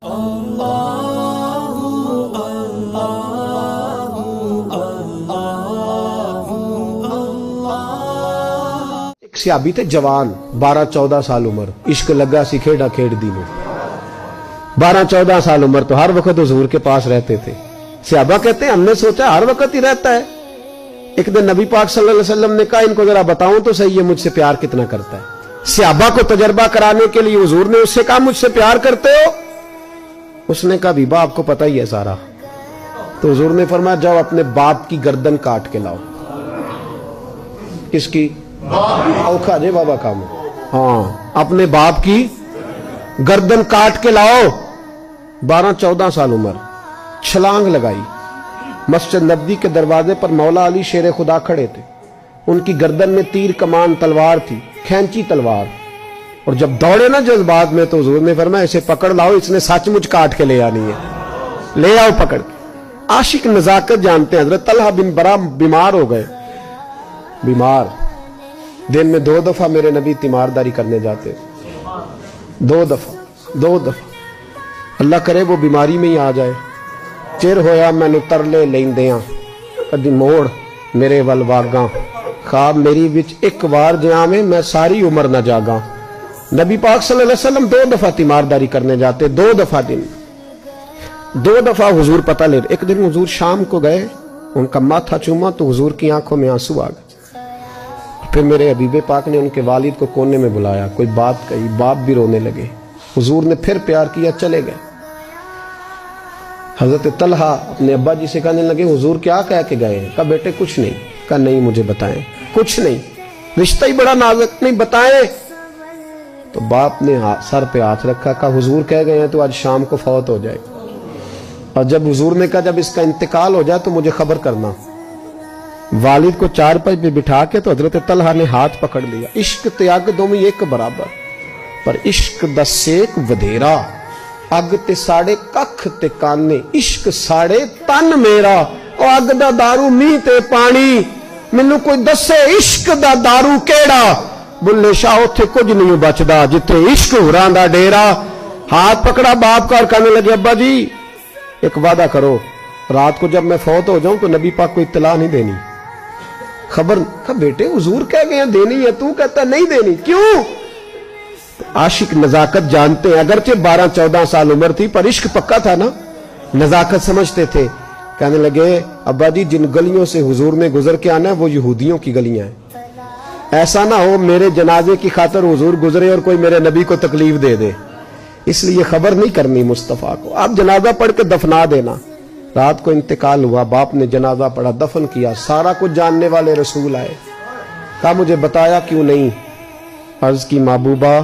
एक सहाबी थे जवान, 12-14 साल उम्र, इश्क लगा सी खेड़ा खेड़ दी में। 12-14 साल उम्र तो हर वक्त हुजूर के पास रहते थे। सहाबा कहते हैं हमने सोचा हर वक्त ही रहता है। एक दिन नबी पाक सल्लल्लाहु अलैहि वसल्लम ने कहा इनको जरा बताऊं तो सही है मुझसे प्यार कितना करता है। सहाबा को तजर्बा कराने के लिए हुजूर ने उससे कहा मुझसे प्यार करते हो? उसने कहा भी बाप को पता ही है सारा। तो हुजूर ने फरमाया जाओ अपने बाप की गर्दन काट के लाओ। किसकी? औखा जे बाबा काम। हाँ, अपने बाप की गर्दन काट के लाओ। 12-14 साल उम्र, छलांग लगाई। मस्जिद नबवी के दरवाजे पर मौला अली शेर खुदा खड़े थे। उनकी गर्दन में तीर कमान तलवार थी, खैंची तलवार। और जब दौड़े ना जज्बात में तो हुजूर ने फरमाया इसे पकड़ लाओ, इसने सचमुच काट के ले आनी है, ले आओ पकड़ के। आशिक नजाकत जानते हैं। हजरत तलहा बिन बरा बीमार हो गए। बीमार, दिन में 2 दफा मेरे नबी तीमारदारी करने जाते। 2 दफा। अल्लाह करे वो बीमारी में ही आ जाए। चिर होया मैनू तरले लेंदियां, कदी मोड़ मेरे वल वागा, खाब मेरी विच एक बार जावे मैं सारी उम्र न जागा। नबी पाक सल्लल्लाहु अलैहि वसल्लम 2 दफा तीमारदारी करने जाते, 2 दफा दिन, 2 दफा हुजूर पता ले। एक दिन हुजूर शाम को गए, उनका माथा चूमा तो हुजूर की आंखों में आंसू आ गए। फिर मेरे हबीबे पाक ने उनके वालिद को कोने में बुलाया, कोई बात कही, बाप भी रोने लगे। हुजूर ने फिर प्यार किया, चले गए। हजरत तलहा अपने अब्बा जी से कहने लगे हुजूर क्या कह के गए? कहा बेटे कुछ नहीं। कहा नहीं मुझे बताएं। कुछ नहीं, रिश्ता ही बड़ा नाजुक, नहीं बताएं। तो बाप ने सर पे हाथ रखा, कहा हुजूर कह गए हैं तो आज शाम को फौत हो जाए। और जब हुजूर ने कहा जब इसका इंतकाल हो जाए तो मुझे खबर करना। वालिद को चारपाई पे बिठा के तो हजरत तलहा ने हाथ पकड़ लिया। इश्क त्याग दोवें एक बराबर, पर इश्क दा सेक वधेरा। अग ते साड़े कख ते काने, इश्क साड़े तन मेरा। ओ अग दा दारू मीह ते पानी, मैनू कोई दसे इश्क दा दारू केड़ा। बुल्ले शाह उथे कुछ नहीं बचदा जिथे इश्क हुरां दा डेरा। हाथ पकड़ा बाप का और कहने लगे अब्बा जी एक वादा करो, रात को जब मैं फौत हो जाऊं तो नबी पाक को इत्तला नहीं देनी, खबर। का बेटे हुजूर कह गए देनी है, तू कहता नहीं देनी, क्यों? तो आशिक नजाकत जानते हैं। अगरचे 12-14 साल उम्र थी पर इश्क पक्का था ना, नजाकत समझते थे। कहने लगे अब्बा जी जिन गलियों से हुजूर ने गुजर के आना है वो यहूदियों की गलियां हैं। ऐसा ना हो मेरे जनाजे की खातर हुजूर गुजरे और कोई मेरे नबी को तकलीफ दे दे, इसलिए खबर नहीं करनी मुस्तफा को। आप जनाजा पढ़ के दफना देना। रात को इंतकाल हुआ, बाप ने जनाजा पढ़ा, दफन किया। सारा कुछ जानने वाले रसूल आए। कहा मुझे बताया क्यों नहीं? अर्ज की महबूबा,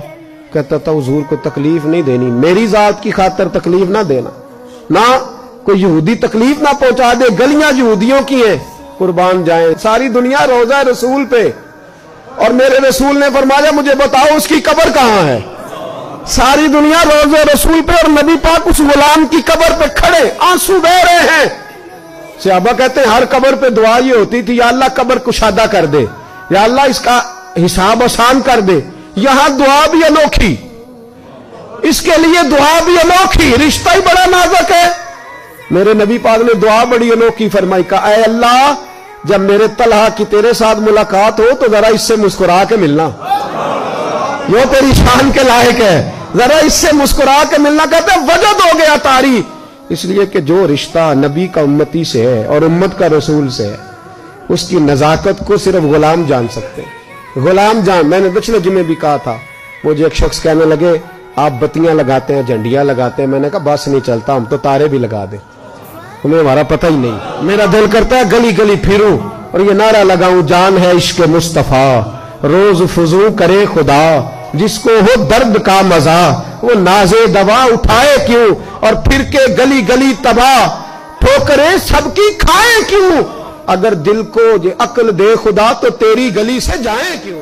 कहता था हुजूर को तकलीफ नहीं देनी, मेरी जात की खातर तकलीफ ना देना, ना कोई यहूदी तकलीफ ना पहुंचा दे। गलियां यहूदियों की हैं, कुर्बान जाए सारी दुनिया रोजा रसूल पे। और मेरे रसूल ने फरमाया मुझे बताओ उसकी कब्र कहां है? सारी दुनिया रोजे रसूल पे और नबी पाक उस गुलाम की कब्र पे खड़े आंसू बह रहे हैं। सहाबा कहते हैं हर कब्र पे दुआ ये होती थी या अल्लाह कब्र कुशादा कर दे, या अल्लाह इसका हिसाब आसान कर दे। यहां दुआ भी अनोखी, इसके लिए दुआ भी अनोखी, रिश्ता ही बड़ा नाजुक है। मेरे नबी पाक ने दुआ बड़ी अनोखी फरमाई, कहा ऐ अल्लाह जब मेरे तलहा की तेरे साथ मुलाकात हो तो जरा इससे मुस्कुरा के मिलना, यो तेरी शान के लायक है, जरा इससे मुस्कुरा के मिलना। कहते वजद हो गया तारी, इसलिए कि जो रिश्ता नबी का उम्मती से है और उम्मत का रसूल से है उसकी नजाकत को सिर्फ गुलाम जान सकते हैं। गुलाम जान। मैंने पिछले जुमे भी कहा था, मुझे एक शख्स कहने लगे आप बत्तियां लगाते हैं, झंडियां लगाते हैं। मैंने कहा बस नहीं चलता, हम तो तारे भी लगा दें, तुम्हें हमारा पता ही नहीं। मेरा दिल करता है गली गली फिरूं और ये नारा लगाऊं जान है इश्क मुस्तफा, रोज फुजू करे खुदा, जिसको हो दर्द का मजा वो नाजे दवा उठाए क्यों, और फिर के गली गली तबाह ठोकरे सबकी खाए क्यों। अगर दिल को ये अक्ल दे खुदा तो तेरी गली से जाए क्यों।